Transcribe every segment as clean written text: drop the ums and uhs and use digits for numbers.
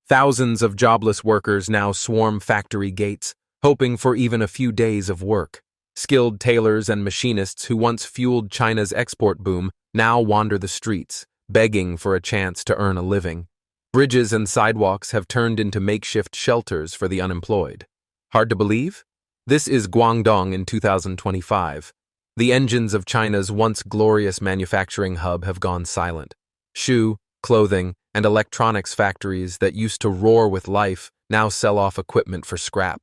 Thousands of jobless workers now swarm factory gates, hoping for even a few days of work. Skilled tailors and machinists who once fueled China's export boom now wander the streets, begging for a chance to earn a living. Bridges and sidewalks have turned into makeshift shelters for the unemployed. Hard to believe? This is Guangdong in 2025. The engines of China's once glorious manufacturing hub have gone silent. Shoe, clothing, and electronics factories that used to roar with life now sell off equipment for scrap.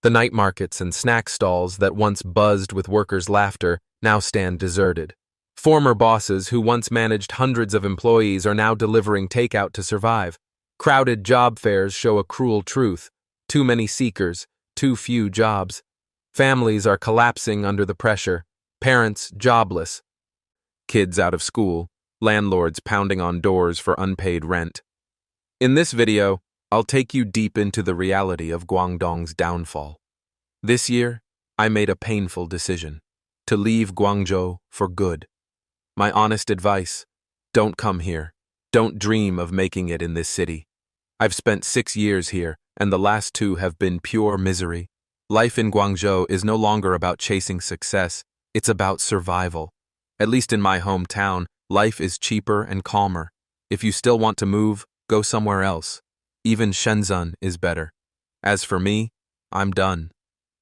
The night markets and snack stalls that once buzzed with workers' laughter now stand deserted. Former bosses who once managed hundreds of employees are now delivering takeout to survive. Crowded job fairs show a cruel truth: too many seekers, too few jobs. Families are collapsing under the pressure. Parents jobless. Kids out of school. Landlords pounding on doors for unpaid rent. In this video, I'll take you deep into the reality of Guangdong's downfall. This year, I made a painful decision: to leave Guangzhou for good. My honest advice: don't come here. Don't dream of making it in this city. I've spent 6 years here, and the last 2 have been pure misery. Life in Guangzhou is no longer about chasing success, it's about survival. At least in my hometown, life is cheaper and calmer. If you still want to move, go somewhere else. Even Shenzhen is better. As for me, I'm done.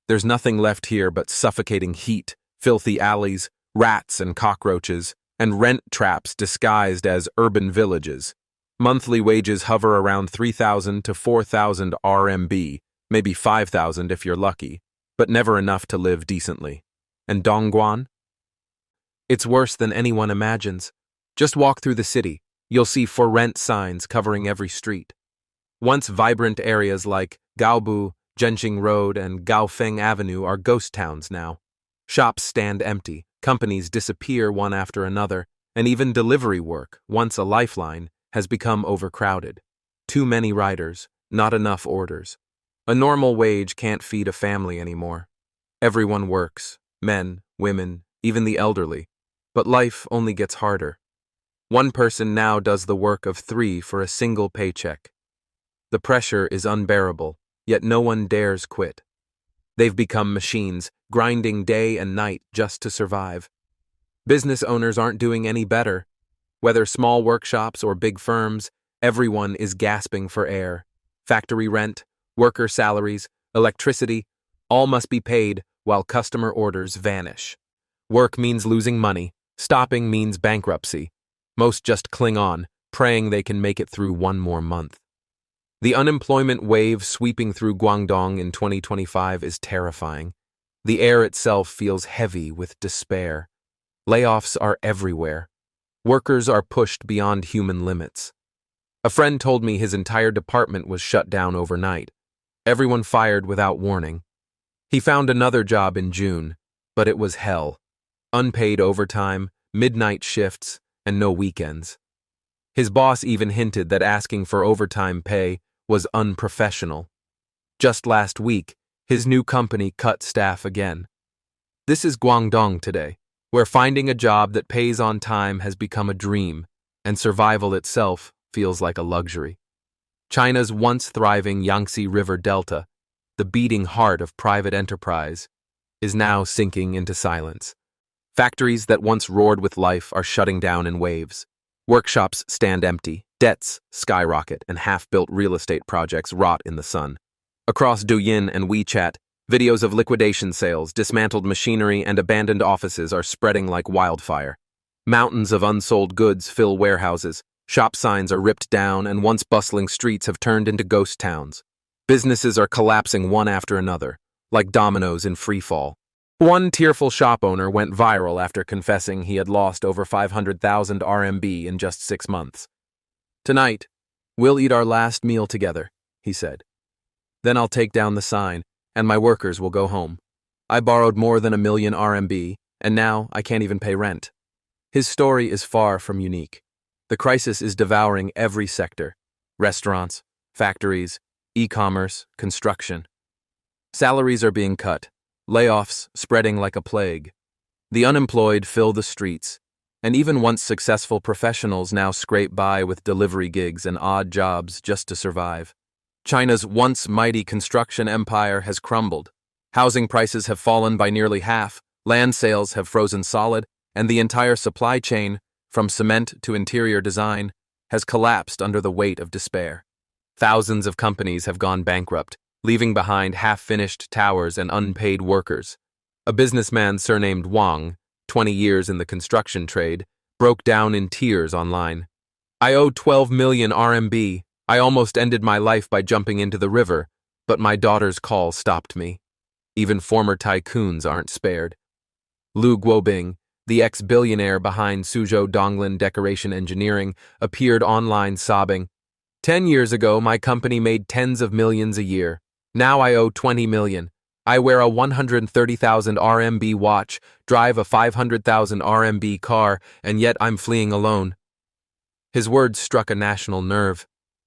There's nothing left here but suffocating heat, filthy alleys, rats and cockroaches, and rent traps disguised as urban villages. Monthly wages hover around 3,000 to 4,000 RMB, maybe 5,000 if you're lucky, but never enough to live decently. And Dongguan? It's worse than anyone imagines. Just walk through the city. You'll see for rent signs covering every street. Once vibrant areas like Gaobu, Zhenxing Road, and Gaofeng Avenue are ghost towns now. Shops stand empty, companies disappear one after another, and even delivery work, once a lifeline, has become overcrowded. Too many riders, not enough orders. A normal wage can't feed a family anymore. Everyone works, men, women, even the elderly. But life only gets harder. One person now does the work of 3 for a single paycheck. The pressure is unbearable, yet no one dares quit. They've become machines, grinding day and night just to survive. Business owners aren't doing any better. Whether small workshops or big firms, everyone is gasping for air. Factory rent, worker salaries, electricity, all must be paid while customer orders vanish. Work means losing money. Stopping means bankruptcy. Most just cling on, praying they can make it through one more month. The unemployment wave sweeping through Guangdong in 2025 is terrifying. The air itself feels heavy with despair. Layoffs are everywhere. Workers are pushed beyond human limits. A friend told me his entire department was shut down overnight. Everyone fired without warning. He found another job in June, but it was hell. Unpaid overtime, midnight shifts, and no weekends. His boss even hinted that asking for overtime pay was unprofessional. Just last week, his new company cut staff again. This is Guangdong today, where finding a job that pays on time has become a dream, and survival itself feels like a luxury. China's once thriving Yangtze River Delta, the beating heart of private enterprise, is now sinking into silence. Factories that once roared with life are shutting down in waves. Workshops stand empty, debts skyrocket, and half-built real estate projects rot in the sun. Across Douyin and WeChat, videos of liquidation sales, dismantled machinery, and abandoned offices are spreading like wildfire. Mountains of unsold goods fill warehouses, shop signs are ripped down, and once bustling streets have turned into ghost towns. Businesses are collapsing one after another, like dominoes in free fall. One tearful shop owner went viral after confessing he had lost over 500,000 RMB in just 6 months. "Tonight, we'll eat our last meal together," he said. "Then I'll take down the sign, and my workers will go home. I borrowed more than 1 million RMB, and now I can't even pay rent." His story is far from unique. The crisis is devouring every sector: restaurants, factories, e-commerce, construction. Salaries are being cut. Layoffs spreading like a plague. The unemployed fill the streets. And even once successful professionals now scrape by with delivery gigs and odd jobs just to survive. China's once mighty construction empire has crumbled. Housing prices have fallen by nearly half, land sales have frozen solid, and the entire supply chain, from cement to interior design, has collapsed under the weight of despair. Thousands of companies have gone bankrupt, leaving behind half-finished towers and unpaid workers. A businessman surnamed Wang, 20 years in the construction trade, broke down in tears online. "I owe 12 million RMB. I almost ended my life by jumping into the river, but my daughter's call stopped me." Even former tycoons aren't spared. Lu Guobing, the ex-billionaire behind Suzhou Donglan Decoration Engineering, appeared online sobbing, "10 years ago, my company made tens of millions a year. Now I owe 20 million. I wear a 130,000 RMB watch, drive a 500,000 RMB car, and yet I'm fleeing alone." His words struck a national nerve.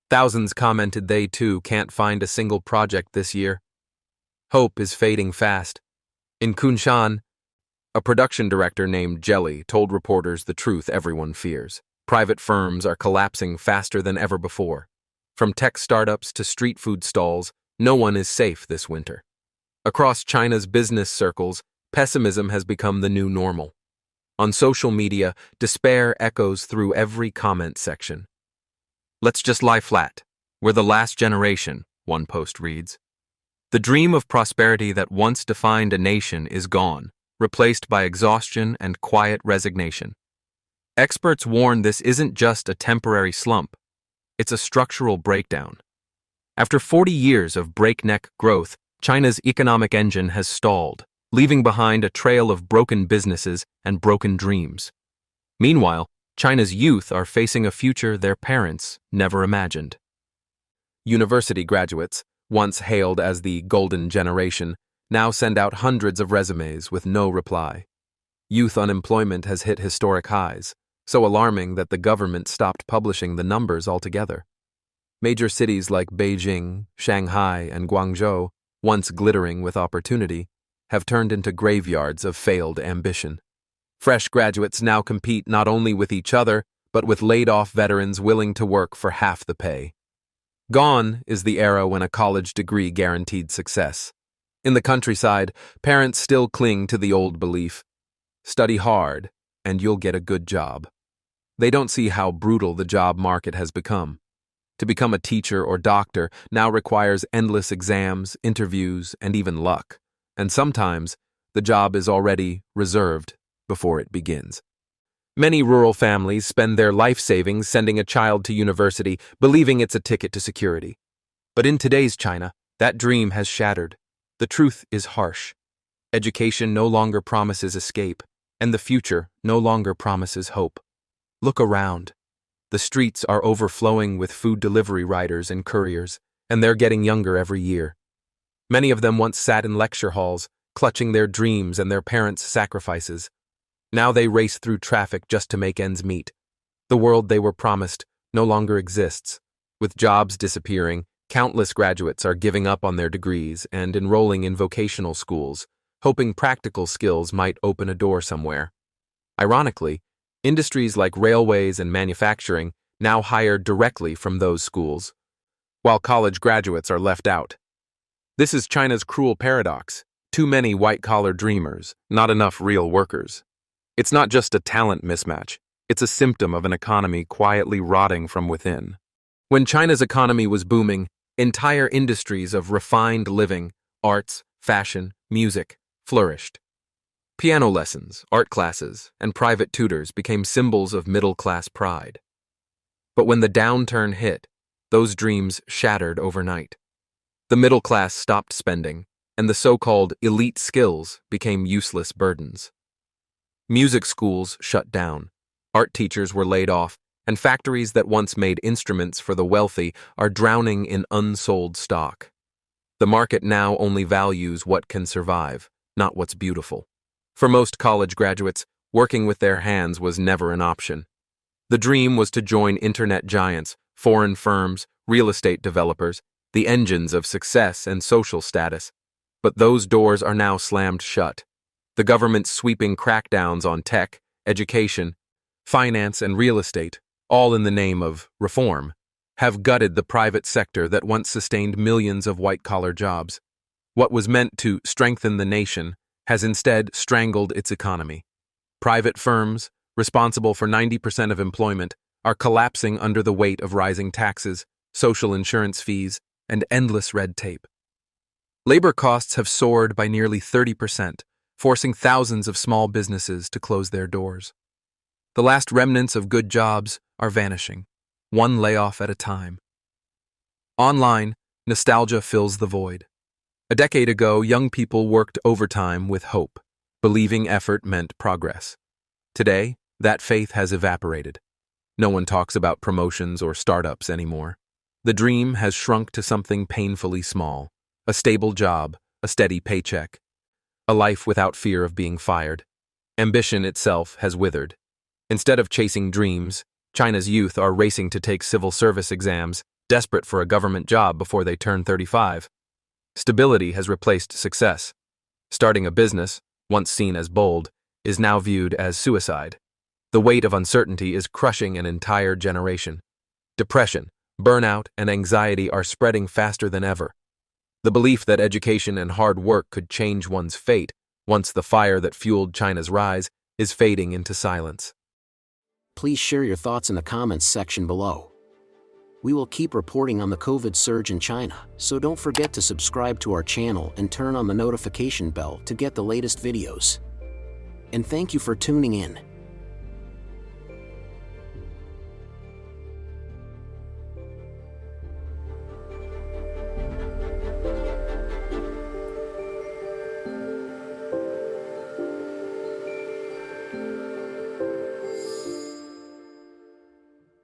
Thousands commented they, too, can't find a single project this year. Hope is fading fast. In Kunshan, a production director named Jelly told reporters the truth everyone fears. Private firms are collapsing faster than ever before. From tech startups to street food stalls, no one is safe this winter. Across China's business circles, pessimism has become the new normal. On social media, despair echoes through every comment section. "Let's just lie flat. We're the last generation," one post reads. The dream of prosperity that once defined a nation is gone, replaced by exhaustion and quiet resignation. Experts warn this isn't just a temporary slump, it's a structural breakdown. After 40 years of breakneck growth, China's economic engine has stalled, leaving behind a trail of broken businesses and broken dreams. Meanwhile, China's youth are facing a future their parents never imagined. University graduates, once hailed as the golden generation, now send out hundreds of resumes with no reply. Youth unemployment has hit historic highs, so alarming that the government stopped publishing the numbers altogether. Major cities like Beijing, Shanghai, and Guangzhou, once glittering with opportunity, have turned into graveyards of failed ambition. Fresh graduates now compete not only with each other, but with laid-off veterans willing to work for half the pay. Gone is the era when a college degree guaranteed success. In the countryside, parents still cling to the old belief: study hard, and you'll get a good job. They don't see how brutal the job market has become. To become a teacher or doctor now requires endless exams, interviews, and even luck. And sometimes, the job is already reserved before it begins. Many rural families spend their life savings sending a child to university, believing it's a ticket to security. But in today's China, that dream has shattered. The truth is harsh. Education no longer promises escape, and the future no longer promises hope. Look around. The streets are overflowing with food delivery riders and couriers, and they're getting younger every year. Many of them once sat in lecture halls, clutching their dreams and their parents' sacrifices. Now they race through traffic just to make ends meet. The world they were promised no longer exists. With jobs disappearing, countless graduates are giving up on their degrees and enrolling in vocational schools, hoping practical skills might open a door somewhere. Ironically, industries like railways and manufacturing now hire directly from those schools, while college graduates are left out. This is China's cruel paradox: too many white-collar dreamers, not enough real workers. It's not just a talent mismatch, it's a symptom of an economy quietly rotting from within. When China's economy was booming, entire industries of refined living, arts, fashion, music, flourished. Piano lessons, art classes, and private tutors became symbols of middle-class pride. But when the downturn hit, those dreams shattered overnight. The middle class stopped spending, and the so-called elite skills became useless burdens. Music schools shut down, art teachers were laid off, and factories that once made instruments for the wealthy are drowning in unsold stock. The market now only values what can survive, not what's beautiful. For most college graduates, working with their hands was never an option. The dream was to join internet giants, foreign firms, real estate developers, the engines of success and social status. But those doors are now slammed shut. The government's sweeping crackdowns on tech, education, finance, and real estate, all in the name of reform, have gutted the private sector that once sustained millions of white-collar jobs. What was meant to strengthen the nation has instead strangled its economy. Private firms, responsible for 90% of employment, are collapsing under the weight of rising taxes, social insurance fees, and endless red tape. Labor costs have soared by nearly 30%, forcing thousands of small businesses to close their doors. The last remnants of good jobs are vanishing, one layoff at a time. Online, nostalgia fills the void. A decade ago, young people worked overtime with hope, believing effort meant progress. Today, that faith has evaporated. No one talks about promotions or startups anymore. The dream has shrunk to something painfully small: a stable job, a steady paycheck, a life without fear of being fired. Ambition itself has withered. Instead of chasing dreams, China's youth are racing to take civil service exams, desperate for a government job before they turn 35. Stability has replaced success. Starting a business, once seen as bold, is now viewed as suicide. The weight of uncertainty is crushing an entire generation. Depression, burnout, and anxiety are spreading faster than ever. The belief that education and hard work could change one's fate, once the fire that fueled China's rise, is fading into silence. Please share your thoughts in the comments section below. We will keep reporting on the COVID surge in China, so don't forget to subscribe to our channel and turn on the notification bell to get the latest videos. And thank you for tuning in.